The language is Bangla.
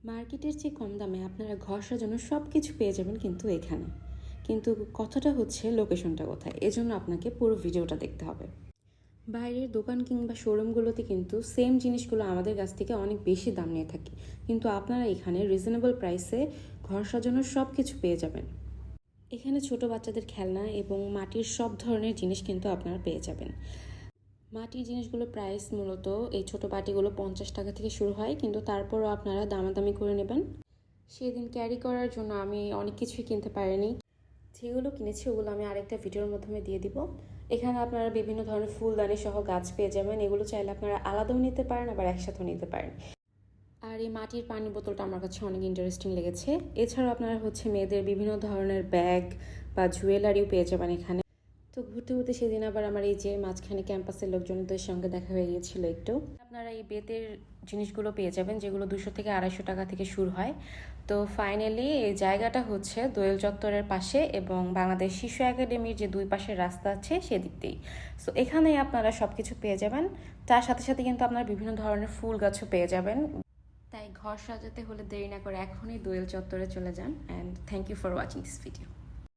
মার্কেটের চেয়ে কম দামে আপনারা ঘর সাজানোর সব কিছু পেয়ে যাবেন কিন্তু এখানে। কিন্তু কথাটা হচ্ছে লোকেশনটা কোথায়, এজন্য আপনাকে পুরো ভিডিওটা দেখতে হবে। বাইরের দোকান কিংবা শোরুমগুলোতে কিন্তু সেম জিনিসগুলো আমাদের কাছ থেকে অনেক বেশি দাম নিয়ে থাকে, কিন্তু আপনারা এখানে রিজনেবল প্রাইসে ঘর সাজানোর সব কিছু পেয়ে যাবেন। এখানে ছোট বাচ্চাদের খেলনা এবং মাটির সব ধরনের জিনিস কিন্তু আপনারা পেয়ে যাবেন। মাটির জিনিসগুলো প্রাইস মূলত এই ছোট বাটিগুলো 50 টাকা থেকে শুরু হয়, কিন্তু তারপরও আপনারা দামাদামি করে নেবেন। সেদিন ক্যারি করার জন্য আমি অনেক কিছুই কিনতে পারিনি, যেগুলো কিনেছি ওগুলো আমি আরেকটা ভিডিওর মাধ্যমে দিয়ে দিব। এখানে আপনারা বিভিন্ন ধরনের ফুলদানি সহ গাছ পেয়ে যাবেন, এগুলো চাইলে আপনারা আলাদাও নিতে পারেন আবার একসাথেও নিতে পারেন। আর এই মাটির পানির বোতলটা আমার কাছে অনেক ইন্টারেস্টিং লেগেছে। এছাড়াও আপনারা মেয়েদের বিভিন্ন ধরনের ব্যাগ বা জুয়েলারিও পেয়ে যাবেন এখানে। তো ঘুরতে ঘুরতে সেদিন আবার আমার এই যে মাঝখানে ক্যাম্পাসের লোকজনদের সঙ্গে দেখা হয়ে গিয়েছিল একটু। আপনারা এই বেতের জিনিসগুলো পেয়ে যাবেন যেগুলো 200 থেকে 250 টাকা থেকে শুরু হয়। তো ফাইনালি এই জায়গাটা দোয়েল চত্বরের পাশে এবং বাংলাদেশ শিশু একাডেমির যে দুই পাশের রাস্তা আছে সেদিক দিয়েই। সো এখানেই আপনারা সব কিছু পেয়ে যাবেন। তার সাথে সাথে কিন্তু আপনারা বিভিন্ন ধরনের ফুল গাছও পেয়ে যাবেন। তাই ঘর সাজাতে হলে দেরি না করে এখনই দোয়েল চত্বরে চলে যান। And thank you for watching this video.